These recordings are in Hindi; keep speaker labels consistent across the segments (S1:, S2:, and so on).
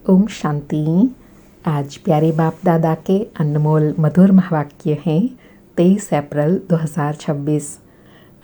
S1: ओम शांति। आज प्यारे बाप दादा के अनमोल मधुर महावाक्य हैं 23 अप्रैल 2026।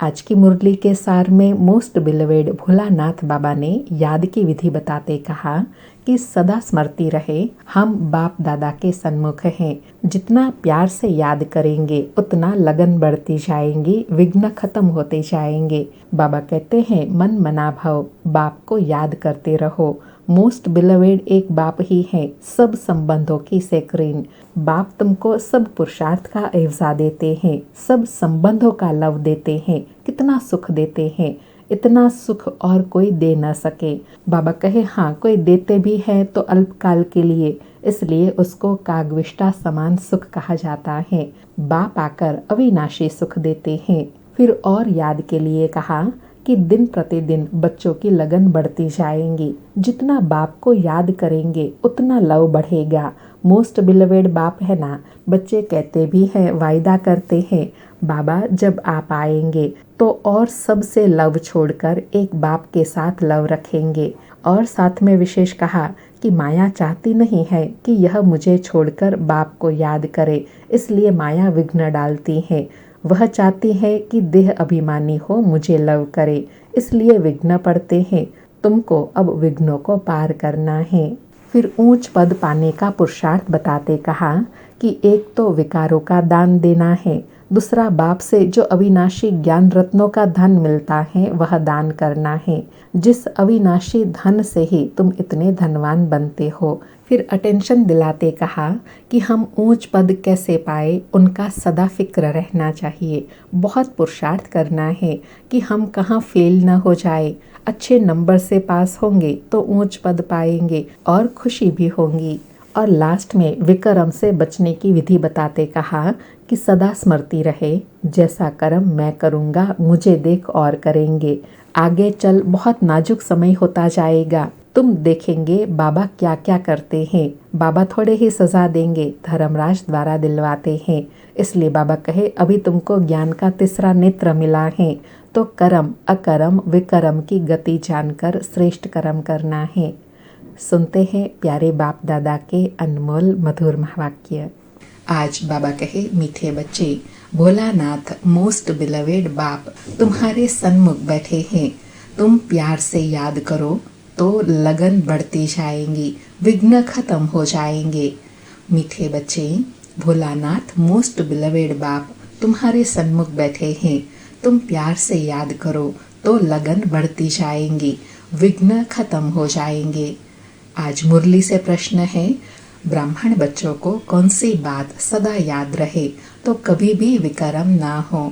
S1: आज की मुरली के सार में मोस्ट बिलवेड भोलानाथ बाबा ने याद की विधि बताते कहा कि सदा स्मृति रहे, हम बाप दादा के सन्मुख हैं। जितना प्यार से याद करेंगे उतना लगन बढ़ती जाएंगी, विघ्न खत्म होते जाएंगे। बाबा कहते हैं मन मना भव, बाप को याद करते रहो। मोस्ट बिलवेड एक बाप ही है, सब संबंधों की सेक्रेन। बाप तुमको सब पुरुषार्थ का एवजा देते हैं, सब संबंधों का लव देते हैं, कितना सुख देते हैं, इतना सुख और कोई दे न सके। बाबा कहे हाँ, कोई देते भी है तो अल्पकाल के लिए, इसलिए उसको कागविष्टा समान सुख कहा जाता है। बाप आकर अविनाशी सुख देते हैं। फिर और याद के लिए कहा कि दिन प्रतिदिन बच्चों की लगन बढ़ती जाएंगी। जितना बाप को याद करेंगे उतना लव बढ़ेगा। मोस्ट बिलवेड बाप है ना। बच्चे कहते भी हैं, वायदा करते हैं, बाबा जब आप आएंगे तो और सबसे लव छोड़कर एक बाप के साथ लव रखेंगे। और साथ में विशेष कहा कि माया चाहती नहीं है कि यह मुझे छोड़कर बाप को याद करे, इसलिए माया विघ्न डालती है। वह चाहती है कि देह अभिमानी हो, मुझे लव करे, इसलिए विघ्न पड़ते हैं। तुमको अब विघ्नों को पार करना है। फिर ऊंच पद पाने का पुरुषार्थ बताते कहा कि एक तो विकारों का दान देना है, दूसरा बाप से जो अविनाशी ज्ञान रत्नों का धन मिलता है वह दान करना है। जिस अविनाशी धन से ही तुम इतने धनवान बनते हो। फिर अटेंशन दिलाते कहा कि हम ऊंच पद कैसे पाए, उनका सदा फिक्र रहना चाहिए। बहुत पुरुषार्थ करना है कि हम कहाँ फेल न हो जाए। अच्छे नंबर से पास होंगे तो ऊंच पद पाएंगे और खुशी भी होंगी। और लास्ट में विक्रम से बचने की विधि बताते कहा कि सदा स्मृति रहे, जैसा कर्म मैं करूँगा मुझे देख और करेंगे। आगे चल बहुत नाजुक समय होता जाएगा, तुम देखेंगे बाबा क्या क्या करते हैं। बाबा थोड़े ही सजा देंगे, धर्मराज द्वारा दिलवाते हैं। इसलिए बाबा कहे अभी तुमको ज्ञान का तीसरा नेत्र मिला है, तो कर्म अकर्म विकर्म की गति जानकर श्रेष्ठ कर्म करना है। सुनते हैं प्यारे बाप दादा के अनमोल मधुर महावाक्य। आज बाबा कहे मीठे बच्चे, भोलानाथ मोस्ट बिलवेड बाप तुम्हारे सन्मुख बैठे हैं। तुम प्यार से याद करो तो लगन बढ़ती जाएंगी, विघ्न खत्म हो जाएंगे। मीठे बच्चे, भोलानाथ मोस्ट बिलवेड बाप तुम्हारे सन्मुख बैठे हैं। तुम प्यार से याद करो तो लगन बढ़ती जाएंगी, विघ्न खत्म हो जाएंगे। आज मुरली से प्रश्न है, ब्राह्मण बच्चों को कौन सी बात सदा याद रहे तो कभी भी विकर्म ना हो।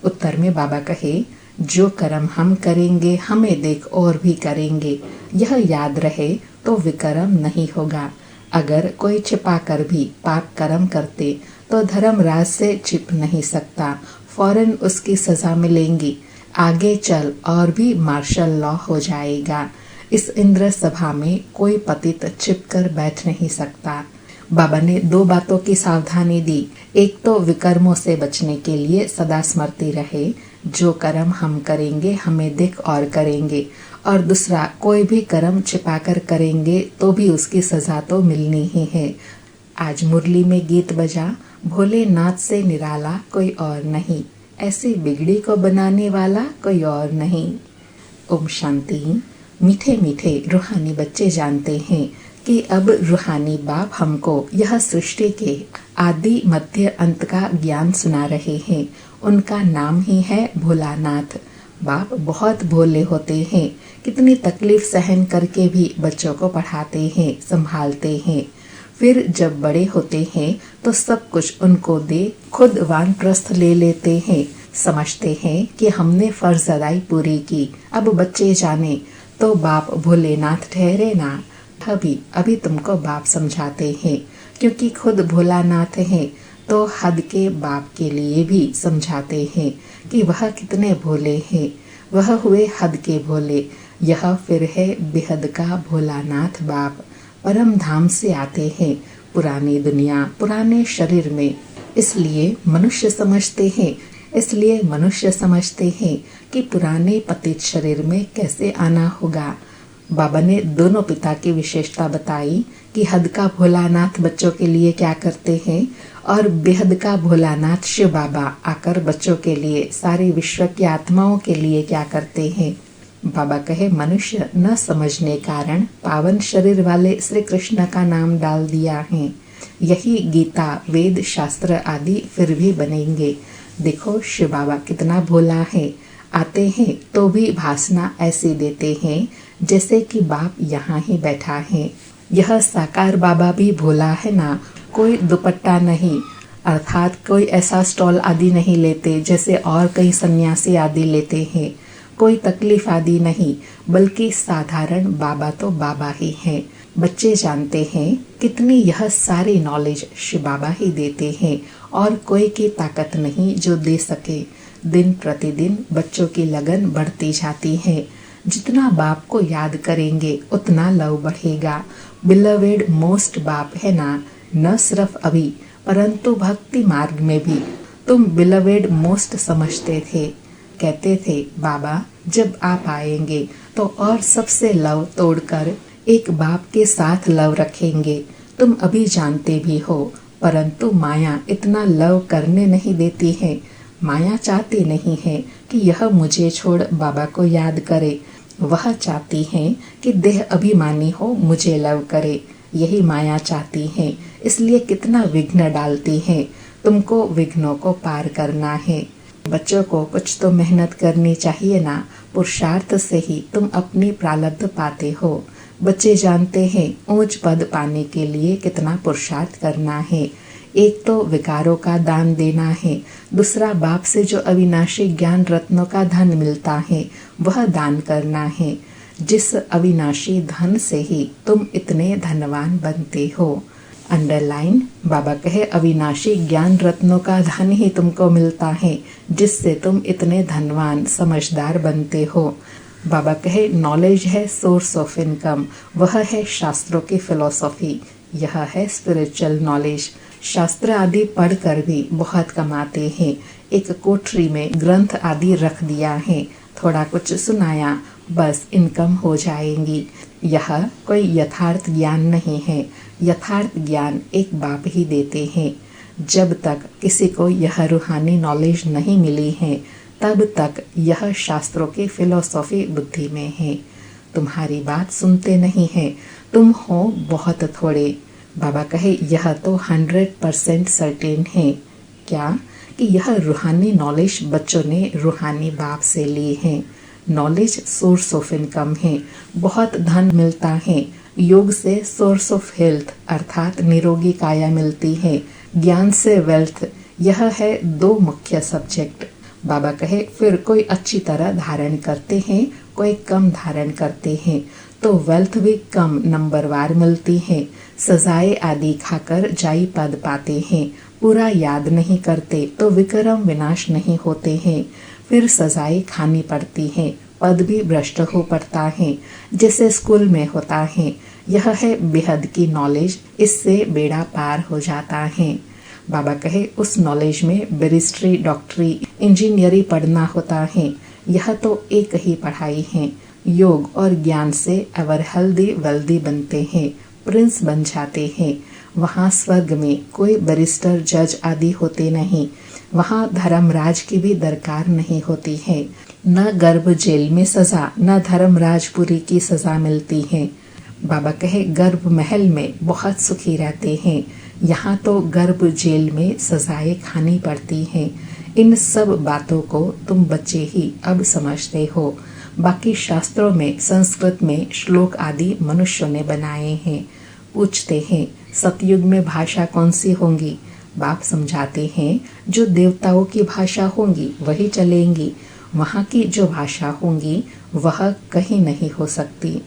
S1: उत्तर में बाबा कहे, जो कर्म हम करेंगे हमें देख और भी करेंगे, यह याद रहे तो विकर्म नहीं होगा। अगर कोई छिपा कर भी पाप कर्म करते तो धर्मराज से छिप नहीं सकता, फौरन उसकी सजा मिलेंगी। आगे चल और भी मार्शल लॉ हो जाएगा। इस इंद्र सभा में कोई पतित छिपकर बैठ नहीं सकता। बाबा ने दो बातों की सावधानी दी। एक तो विकर्मों से बचने के लिए सदा स्मृति रहे, जो कर्म हम करेंगे हमें देख और करेंगे। और दूसरा, कोई भी कर्म छिपाकर करेंगे तो भी उसकी सजा तो मिलनी ही है। आज मुरली में गीत बजा, भोलेनाथ से निराला कोई और नहीं, ऐसी बिगड़ी को बनाने वाला कोई और नहीं। ओम शांति। मीठे मीठे रूहानी बच्चे जानते हैं कि अब रूहानी बाप हमको यह सृष्टि के आदि मध्य अंत का ज्ञान सुना रहे हैं। उनका नाम ही है भोलानाथ। बाप बहुत भोले होते हैं, कितनी तकलीफ सहन करके भी बच्चों को पढ़ाते हैं, संभालते हैं। फिर जब बड़े होते हैं तो सब कुछ उनको दे खुद वानप्रस्थ ले लेते हैं। समझते हैं कि हमने फर्ज अदाई पूरी की, अब बच्चे जाने तो बाप भोलेनाथ ठहरे ना। अभी तुमको बाप समझाते हैं, क्योंकि खुद भोलानाथ हैं तो हद के बाप के लिए भी समझाते हैं कि वह कितने भोले हैं। वह हुए हद के भोले, यह फिर है बेहद का भोलानाथ बाप। परम धाम से आते हैं, पुरानी दुनिया पुराने शरीर में, इसलिए मनुष्य समझते हैं कि पुराने पतित शरीर में कैसे आना होगा। बाबा ने दोनों पिता की विशेषता बताई कि हद का भोलानाथ बच्चों के लिए क्या करते हैं और बेहद का भोलानाथ शिव बाबा आकर बच्चों के लिए, सारे विश्व की आत्माओं के लिए क्या करते हैं। बाबा कहे, मनुष्य न समझने कारण पावन शरीर वाले श्री कृष्ण का नाम डाल दिया है। यही गीता, वेद, शास्त्र आदि फिर भी बनेंगे। देखो शिव बाबा कितना भोला है, आते हैं तो भी भाषणा ऐसी देते हैं जैसे कि बाप यहाँ ही बैठा है। यह साकार बाबा भी भोला है ना, कोई दुपट्टा नहीं, अर्थात कोई ऐसा स्टॉल आदि नहीं लेते जैसे और कई सन्यासी आदि लेते हैं। कोई तकलीफ आदि नहीं, बल्कि साधारण बाबा तो बाबा ही है। बच्चे जानते हैं कितनी यह सारी नॉलेज शिव बाबा ही देते हैं और कोई की ताकत नहीं जो दे सके। दिन प्रतिदिन बच्चों की लगन बढ़ती जाती है। जितना बाप को याद करेंगे उतना लव बढ़ेगा। बिलवेड मोस्ट बाप है ना, न सिर्फ अभी परंतु भक्ति मार्ग में भी तुम बिलवेड मोस्ट समझते थे। कहते थे बाबा जब आप आएंगे तो और सबसे लव तोड़कर एक बाप के साथ लव रखेंगे। तुम अभी जानते भी हो, परंतु माया इतना लव करने नहीं देती है। माया चाहती नहीं है कि यह मुझे छोड़ बाबा को याद करे, वह चाहती है कि देह अभिमानी हो मुझे लव करे। यही माया चाहती है, इसलिए कितना विघ्न डालती है। तुमको विघ्नों को पार करना है। बच्चों को कुछ तो मेहनत करनी चाहिए ना, पुरुषार्थ से ही तुम अपनी प्रारब्ध पाते हो। बच्चे जानते हैं ऊंच पद पाने के लिए कितना पुरुषार्थ करना है। एक तो विकारों का दान देना है, दूसरा बाप से जो अविनाशी ज्ञान रत्नों का धन मिलता है वह दान करना है। जिस अविनाशी धन से ही तुम इतने धनवान बनते हो। अंडरलाइन, बाबा कहे अविनाशी ज्ञान रत्नों का धन ही तुमको मिलता है जिससे तुम इतने धनवान समझदार बनते हो। बाबा कहे नॉलेज है सोर्स ऑफ इनकम, वह है शास्त्रों की फिलॉसफी, यह है स्पिरिचुअल नॉलेज। शास्त्र आदि पढ़कर भी बहुत कमाते हैं। एक कोठरी में ग्रंथ आदि रख दिया है, थोड़ा कुछ सुनाया, बस इनकम हो जाएंगी। यह कोई यथार्थ ज्ञान नहीं है। यथार्थ ज्ञान एक बाप ही देते हैं। जब तक किसी को यह रूहानी नॉलेज नहीं मिली है तब तक यह शास्त्रों की फिलॉसफी बुद्धि में है। तुम्हारी बात सुनते नहीं है, तुम हो बहुत थोड़े। बाबा कहे यह तो 100% सर्टेन है। क्या कि यह रूहानी नॉलेज बच्चों ने रूहानी बाप से ली है। नॉलेज सोर्स ऑफ इनकम है, बहुत धन मिलता है। योग से सोर्स ऑफ हेल्थ अर्थात निरोगी काया मिलती है। ज्ञान से वेल्थ, यह है दो मुख्य सब्जेक्ट। बाबा कहे फिर कोई अच्छी तरह धारण करते हैं, कोई कम धारण करते हैं तो वेल्थ भी कम नंबरवार मिलती है। सजाए आदि खाकर जाई पद पाते हैं, पूरा याद नहीं करते तो विक्रम विनाश नहीं होते हैं। फिर सजाए खानी पड़ती है, पद भी भ्रष्ट हो पड़ता है, जैसे स्कूल में होता है। यह है बेहद की नॉलेज, इससे बेड़ा पार हो जाता है। बाबा कहे उस नॉलेज में बैरिस्ट्री, डॉक्टरी, इंजीनियरिंग पढ़ना होता है। यह तो एक ही पढ़ाई है। योग और ज्ञान से एवर हेल्दी वेल्दी बनते हैं, प्रिंस बन जाते हैं। वहाँ स्वर्ग में कोई बैरिस्टर, जज आदि होते नहीं। वहाँ धर्मराज की भी दरकार नहीं होती है। न गर्भ जेल में सजा, न धर्मराजपुरी की सजा मिलती है। बाबा कहे गर्भ महल में बहुत सुखी रहते हैं, यहाँ तो गर्भ जेल में सजाएं खानी पड़ती हैं। इन सब बातों को तुम बच्चे ही अब समझते हो। बाकी शास्त्रों में, संस्कृत में श्लोक आदि मनुष्यों ने बनाए हैं। पूछते हैं सतयुग में भाषा कौन सी होंगी? बाप समझाते हैं जो देवताओं की भाषा होंगी वही चलेंगी। वहाँ की जो भाषा होंगी वह कहीं नहीं हो सकती।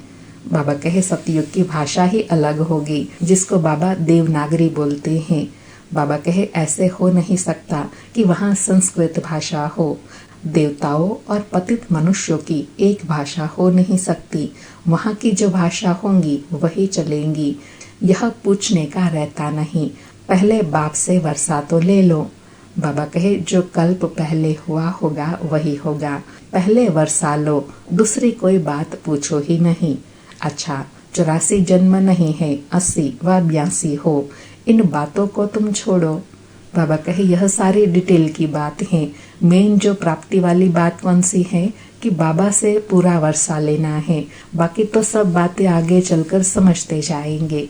S1: बाबा कहे सतयुग की भाषा ही अलग होगी, जिसको बाबा देवनागरी बोलते हैं। बाबा कहे ऐसे हो नहीं सकता कि वहाँ संस्कृत भाषा हो। देवताओं और पतित मनुष्यों की एक भाषा हो नहीं सकती। वहाँ की जो भाषा होंगी वही चलेंगी। यह पूछने का रहता नहीं, पहले बाप से वर्षा तो ले लो। बाबा कहे जो कल्प पहले हुआ होगा वही होगा। पहले वर्षा लो, दूसरी कोई बात पूछो ही नहीं। अच्छा, 84 जन्म नहीं है, 80 व 82 हो, इन बातों को तुम छोड़ो। बाबा कहे यह सारी डिटेल की बात है, मेन जो प्राप्ति वाली बात कौन सी है कि बाबा से पूरा वर्षा लेना है, बाकी तो सब बातें आगे चलकर समझते जाएंगे।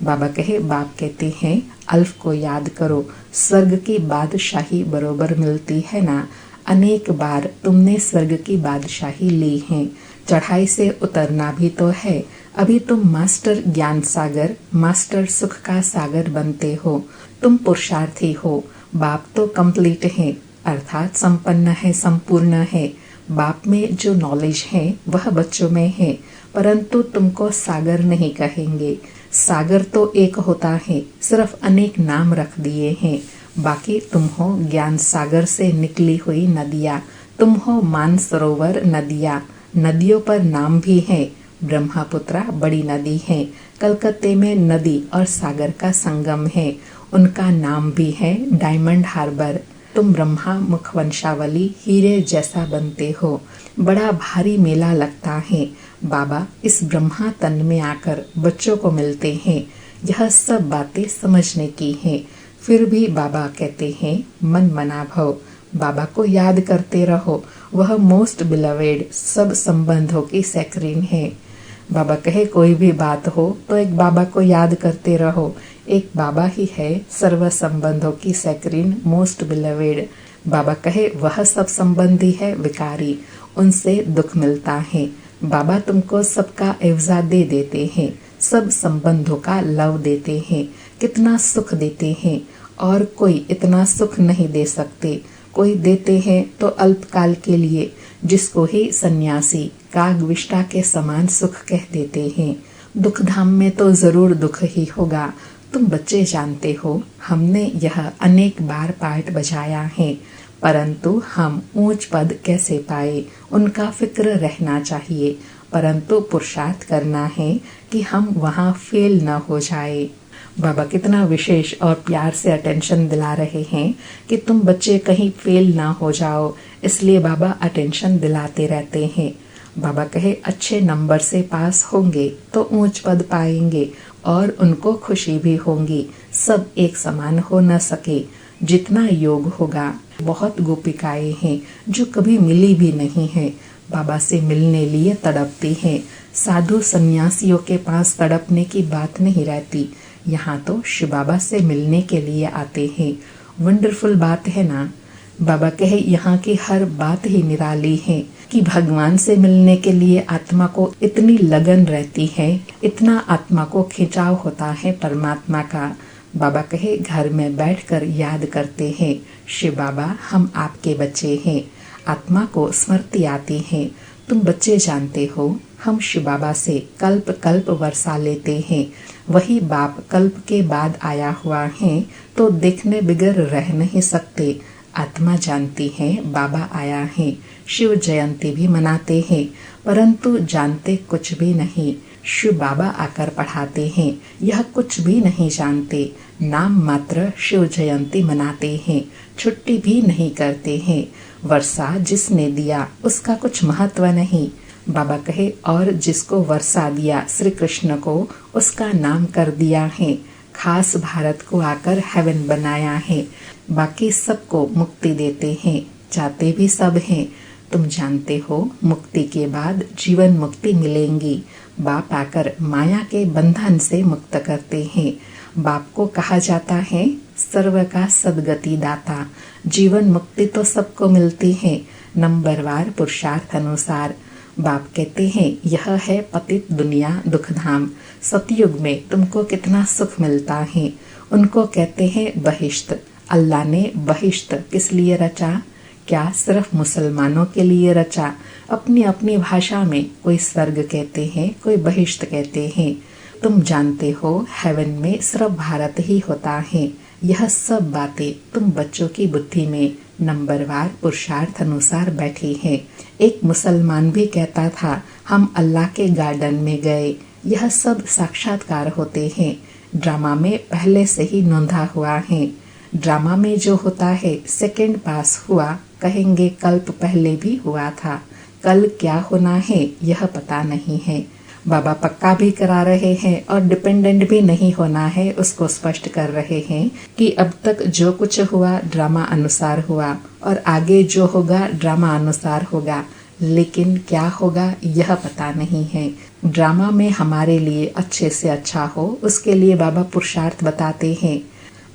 S1: बाबा कहे बाप कहते हैं अल्फ को याद करो, स्वर्ग की बादशाही बरोबर मिलती है ना। अनेक बार तुमने स्वर्ग की बादशाही ली है, चढ़ाई से उतरना भी तो है। अभी तुम मास्टर ज्ञान सागर, मास्टर सुख का सागर बनते हो। तुम पुरुषार्थी हो, बाप तो कंप्लीट है, अर्थात संपन्न है, संपूर्ण है। बाप में जो नॉलेज है वह बच्चों में है, परंतु तुमको सागर नहीं कहेंगे। सागर तो एक होता है, सिर्फ अनेक नाम रख दिए हैं। बाकी तुम हो ज्ञान सागर से निकली हुई नदियाँ, तुम हो मानसरोवर नदियाँ। नदियों पर नाम भी है, ब्रह्मपुत्रा बड़ी नदी है, कलकत्ते में नदी और सागर का संगम है, उनका नाम भी है डायमंड हार्बर। तुम ब्रह्मा मुख वंशावली हीरे जैसा बनते हो। बड़ा भारी मेला लगता है, बाबा इस ब्रह्मा तन में आकर बच्चों को मिलते हैं। यह सब बातें समझने की हैं, फिर भी बाबा कहते हैं मन मना भव, बाबा को याद करते रहो, वह मोस्ट बिलवेड सब संबंधों की सैकरीन है। बाबा कहे कोई भी बात हो तो एक बाबा को याद करते रहो, एक बाबा ही है सर्व संबंधों की सैकरीन मोस्ट बिलवेड। बाबा कहे वह सब संबंधी है विकारी, उनसे दुख मिलता है। बाबा तुमको सबका एवजा दे देते हैं, सब संबंधों का लव देते हैं, कितना सुख देते हैं, और कोई इतना सुख नहीं दे सकते। कोई देते हैं तो अल्पकाल के लिए, जिसको ही सन्यासी कागविष्टा के समान सुख कह देते हैं। दुख धाम में तो जरूर दुख ही होगा। तुम बच्चे जानते हो, हमने यह अनेक बार पाठ बजाया है, परंतु हम ऊंच पद कैसे पाए उनका फिक्र रहना चाहिए, परंतु पुरुषार्थ करना है कि हम वहाँ फेल न हो जाए। बाबा कितना विशेष और प्यार से अटेंशन दिला रहे हैं कि तुम बच्चे कहीं फेल ना हो जाओ, इसलिए बाबा अटेंशन दिलाते रहते हैं। बाबा कहे अच्छे नंबर से पास होंगे तो ऊंच पद पाएंगे और उनको खुशी भी होंगी। सब एक समान हो न सके, जितना योग होगा। बहुत गोपिकाएं हैं जो कभी मिली भी नहीं है, बाबा से मिलने लिए तड़पती हैं। साधु सन्यासियों के पास तड़पने की बात नहीं रहती, यहाँ तो शिव बाबा से मिलने के लिए आते हैं। वंडरफुल बात है ना। बाबा कहे यहाँ की हर बात ही निराली है कि भगवान से मिलने के लिए आत्मा को इतनी लगन रहती है, इतना आत्मा को खिंचाव होता है परमात्मा का। बाबा कहे घर में बैठकर याद करते हैं, शिव बाबा हम आपके बच्चे हैं। आत्मा को स्मृति आती है। तुम बच्चे जानते हो, हम शिव बाबा से कल्प कल्प वर्षा लेते हैं। वही बाप कल्प के बाद आया हुआ है, तो देखने बिगर रह नहीं सकते। आत्मा जानती है बाबा आया है, शिव जयंती भी मनाते हैं, परंतु जानते कुछ भी नहीं। शिव बाबा आकर पढ़ाते हैं, यह कुछ भी नहीं जानते। नाम मात्र शिव जयंती मनाते हैं, छुट्टी भी नहीं करते हैं। वर्षा जिसने दिया उसका कुछ महत्व नहीं। बाबा कहे और जिसको वर्षा दिया श्री कृष्ण को, उसका नाम कर दिया है। खास भारत को आकर हेवन बनाया है, बाकी सबको मुक्ति देते हैं, चाहते भी सब हैं। तुम जानते हो मुक्ति के बाद जीवन मुक्ति मिलेंगी। बाप आकर माया के बंधन से मुक्त करते हैं। बाप को कहा जाता है सर्व का सदगति दाता। जीवन मुक्ति तो सबको मिलती है, नंबरवार पुरुषार्थ अनुसार। बाप कहते हैं यह है पतित दुनिया दुखधाम। सतयुग में तुमको कितना सुख मिलता है। उनको कहते हैं बहिश्त। अल्लाह ने बहिश्त किस लिए रचा? क्या सिर्फ मुसलमानों के लिए रचा? अपनी अपनी भाषा में कोई स्वर्ग कहते हैं, कोई बहिश्त कहते हैं। तुम जानते हो हेवन में सिर्फ भारत ही होता है। यह सब बातें तुम बच्चों की बुद्धि में नंबरवार पुरुषार्थ अनुसार बैठी है। एक मुसलमान भी कहता था हम अल्लाह के गार्डन में गए। यह सब साक्षात्कार होते हैं, ड्रामा में पहले से ही नोंधा हुआ है। ड्रामा में जो होता है सेकंड पास हुआ, कहेंगे कल्प पहले भी हुआ था। कल क्या होना है यह पता नहीं है। बाबा पक्का भी करा रहे हैं और डिपेंडेंट भी नहीं होना है उसको स्पष्ट कर रहे हैं कि अब तक जो कुछ हुआ ड्रामा अनुसार हुआ और आगे जो होगा ड्रामा अनुसार होगा, लेकिन क्या होगा यह पता नहीं है। ड्रामा में हमारे लिए अच्छे से अच्छा हो उसके लिए बाबा पुरुषार्थ बताते हैं।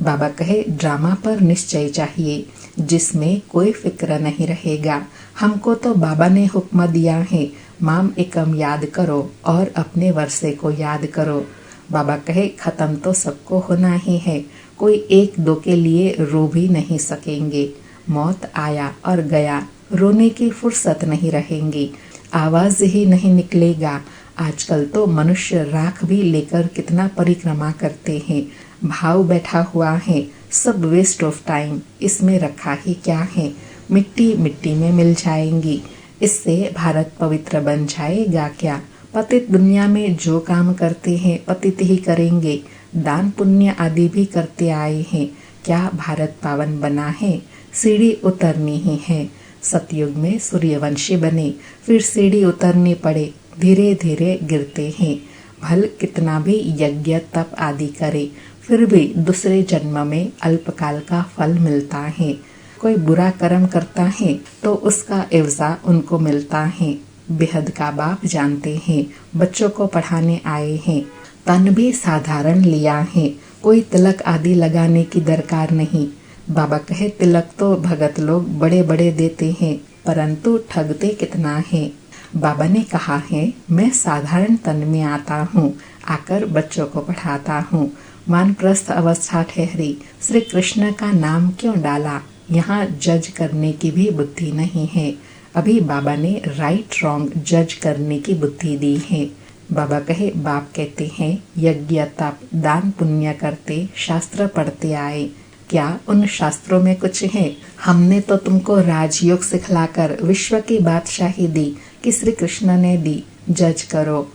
S1: बाबा कहे ड्रामा पर निश्चय चाहिए जिसमें कोई फिक्र नहीं रहेगा। हमको तो बाबा ने हुक्म दिया है माम एकम याद करो और अपने वर्षे को याद करो। बाबा कहे खत्म तो सबको होना ही है, कोई एक दो के लिए रो भी नहीं सकेंगे। मौत आया और गया, रोने की फुर्सत नहीं रहेंगी, आवाज ही नहीं निकलेगा। आजकल तो मनुष्य राख भी लेकर कितना परिक्रमा करते हैं, भाव बैठा हुआ है, सब वेस्ट ऑफ टाइम, इसमें रखा ही क्या है, मिट्टी मिट्टी में मिल जाएंगी, इससे भारत पवित्र बन जाएगा क्या। पतित दुनिया में जो काम करते हैं पतित ही करेंगे, दान पुण्य आदि भी करते आए हैं, क्या भारत पावन बना है, सीढ़ी उतरनी ही है। सतयुग में सूर्यवंशी बने फिर सीढ़ी उतरनी पड़े, धीरे धीरे गिरते हैं। भल कितना भी यज्ञ तप आदि करे फिर भी दूसरे जन्म में अल्पकाल का फल मिलता है। कोई बुरा कर्म करता है तो उसका एवजा उनको मिलता है। बेहद का बाप जानते हैं, बच्चों को पढ़ाने आए हैं, तन भी साधारण लिया है, कोई तिलक आदि लगाने की दरकार नहीं। बाबा कहे तिलक तो भगत लोग बड़े बड़े देते हैं परंतु ठगते कितना है। बाबा ने कहा है मैं साधारण तन में आता हूँ, आकर बच्चों को पढ़ाता हूँ। वानप्रस्थ अवस्था ठहरी, श्री कृष्ण का नाम क्यों डाला, यहाँ जज करने की भी बुद्धि नहीं है। अभी बाबा ने राइट रॉन्ग जज करने की बुद्धि दी है। बाबा कहे बाप कहते हैं यज्ञ तप दान पुण्य करते शास्त्र पढ़ते आए, क्या उन शास्त्रों में कुछ है। हमने तो तुमको राजयोग सिखलाकर विश्व की बादशाही दी कि श्री कृष्ण ने दी, जज करो।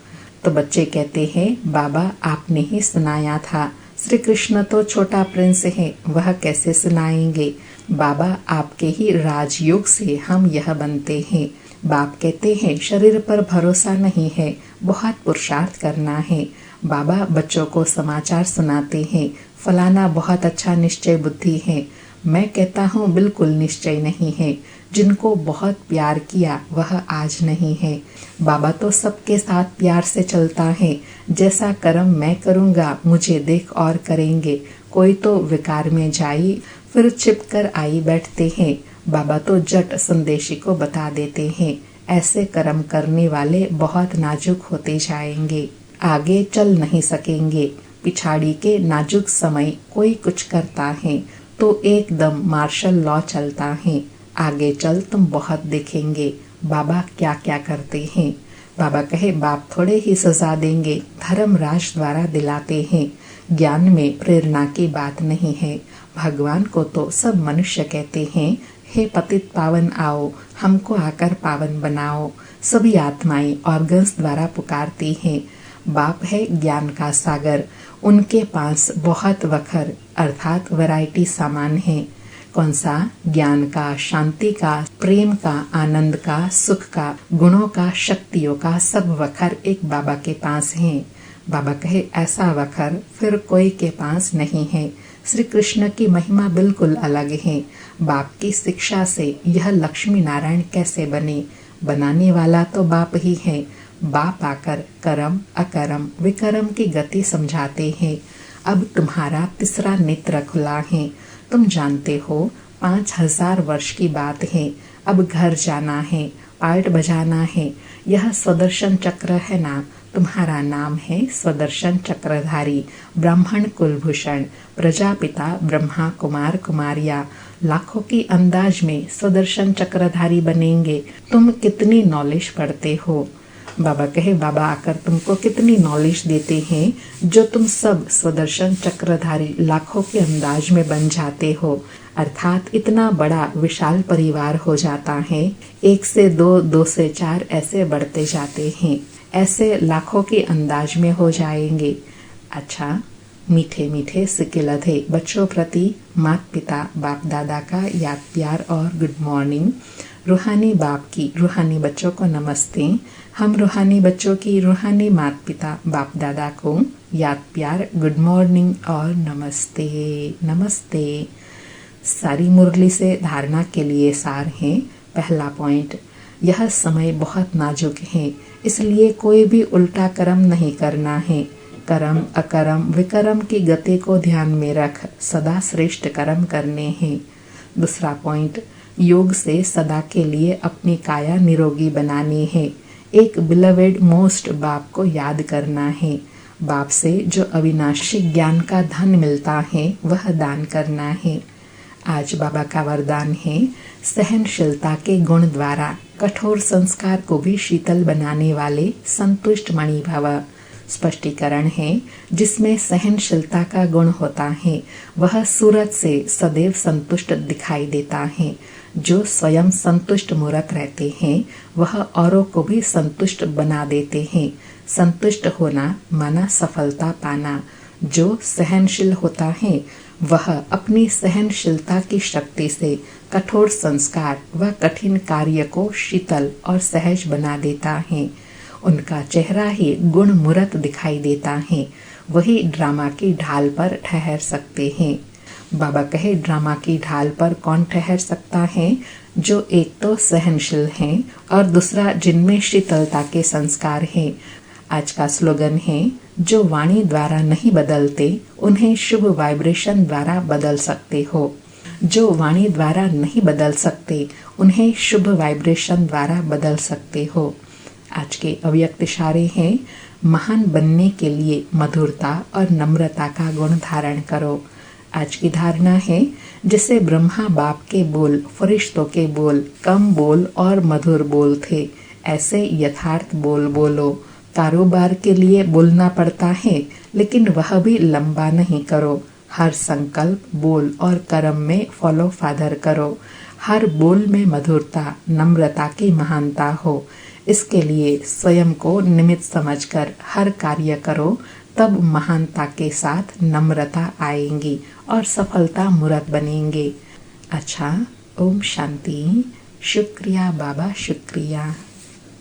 S1: तो बच्चे कहते हैं बाबा आपने ही सुनाया था, श्री कृष्ण तो छोटा प्रिंस है, वह कैसे सुनाएंगे। बाबा आपके ही राजयोग से हम यह बनते हैं। बाप कहते हैं शरीर पर भरोसा नहीं है, बहुत पुरुषार्थ करना है। बाबा बच्चों को समाचार सुनाते हैं, फलाना बहुत अच्छा निश्चय बुद्धि है। मैं कहता हूँ बिल्कुल निश्चय नहीं है, जिनको बहुत प्यार किया वह आज नहीं है। बाबा तो सबके साथ प्यार से चलता है, जैसा कर्म मैं करूँगा मुझे देख और करेंगे। कोई तो विकार में जाई फिर छिपकर आई बैठते हैं, बाबा तो जट संदेशी को बता देते हैं, ऐसे कर्म करने वाले बहुत नाजुक होते जाएंगे, आगे चल नहीं सकेंगे। पिछाड़ी के नाजुक समय कोई कुछ करता है तो एकदम मार्शल लॉ चलता है, आगे चल तुम बहुत देखेंगे बाबा क्या क्या करते हैं। बाबा कहे बाप थोड़े ही सजा देंगे, धर्मराज द्वारा दिलाते हैं, ज्ञान में प्रेरणा की बात नहीं है। भगवान को तो सब मनुष्य कहते हैं हे पतित पावन आओ, हमको आकर पावन बनाओ। सभी आत्माएं ऑर्गन्स द्वारा पुकारती हैं। बाप है ज्ञान का सागर, उनके पास बहुत वखर अर्थात वैरायटी सामान है। कौन सा, ज्ञान का, शांति का, प्रेम का, आनंद का, सुख का, गुणों का, शक्तियों का सब वखर एक बाबा के पास है। बाबा कहे ऐसा वखर फिर कोई के पास नहीं है। श्री कृष्ण की महिमा बिल्कुल अलग है। बाप की शिक्षा से यह लक्ष्मी नारायण कैसे बने, बनाने वाला तो बाप ही है। बाप आकर कर्म अकर्म विकर्म की गति समझाते हैं। अब तुम्हारा तीसरा नेत्र खुला है, तुम जानते हो 5000 वर्ष की बात है। अब घर जाना है, पार्ट बजाना है, यह स्वदर्शन चक्र है ना, तुम्हारा नाम है स्वदर्शन चक्रधारी, ब्राह्मण कुलभूषण, प्रजापिता ब्रह्मा कुमार कुमारिया, लाखों की अंदाज में स्वदर्शन चक्रधारी बनेंगे। तुम कितनी नॉलेज पढ़ते हो। बाबा कहे बाबा आकर तुमको कितनी नॉलेज देते हैं, जो तुम सब स्वदर्शन चक्रधारी लाखों के अंदाज में बन जाते हो। अर्थात इतना बड़ा विशाल परिवार हो जाता है, 1 से 2, 2 से 4 ऐसे बढ़ते जाते हैं, ऐसे लाखों के अंदाज में हो जाएंगे। अच्छा, मीठे मीठे सिकिलधे बच्चों प्रति माता पिता बाप दादा का याद प्यार और गुड मॉर्निंग। रूहानी बाप की रूहानी बच्चों को नमस्ते। हम रूहानी बच्चों की रूहानी माता पिता बाप दादा को याद प्यार गुड मॉर्निंग और नमस्ते। नमस्ते। सारी मुरली से धारणा के लिए सार है। पहला पॉइंट, यह समय बहुत नाजुक है, इसलिए कोई भी उल्टा कर्म नहीं करना है। कर्म अकर्म विकर्म की गति को ध्यान में रख सदा श्रेष्ठ कर्म करने हैं। दूसरा पॉइंट, योग से सदा के लिए अपनी काया निरोगी बनानी है। एक बिलवेड मोस्ट बाप को याद करना है। बाप से जो अविनाशी ज्ञान का धन मिलता है वह दान करना है। आज बाबा का वरदान है, सहनशीलता के गुण द्वारा कठोर संस्कार को भी शीतल बनाने वाले संतुष्ट मणि भव। स्पष्टीकरण है, जिसमें सहनशीलता का गुण होता है वह सूरत से सदैव संतुष्ट दिखाई देता है। जो स्वयं संतुष्ट मूर्त रहते हैं वह औरों को भी संतुष्ट बना देते हैं। संतुष्ट होना माना सफलता पाना। जो सहनशील होता है वह अपनी सहनशीलता की शक्ति से कठोर संस्कार व कठिन कार्य को शीतल और सहज बना देता है। उनका चेहरा ही गुण मूर्त दिखाई देता है। वही ड्रामा की ढाल पर ठहर सकते हैं। बाबा कहे, ड्रामा की ढाल पर कौन ठहर सकता है? जो एक तो सहनशील हैं और दूसरा जिनमें शीतलता के संस्कार हैं। आज का स्लोगन है, जो वाणी द्वारा नहीं बदलते उन्हें शुभ वाइब्रेशन द्वारा बदल सकते हो। जो वाणी द्वारा नहीं बदल सकते उन्हें शुभ वाइब्रेशन द्वारा बदल सकते हो। आज के अव्यक्त इशारे हैं, महान बनने के लिए मधुरता और नम्रता का गुण धारण करो। आज की धारणा है, जिसे ब्रह्मा बाप के बोल फरिश्तों के बोल कम बोल और मधुर बोल थे, ऐसे यथार्थ बोल बोलो। कारोबार के लिए बोलना पड़ता है, लेकिन वह भी लंबा नहीं करो। हर संकल्प बोल और कर्म में फॉलो फादर करो। हर बोल में मधुरता नम्रता की महानता हो। इसके लिए स्वयं को निमित्त समझकर हर कार्य करो, तब महानता के साथ नम्रता आएंगी और सफलता मूर्त बनेंगे। अच्छा, ओम शांति। शुक्रिया बाबा, शुक्रिया।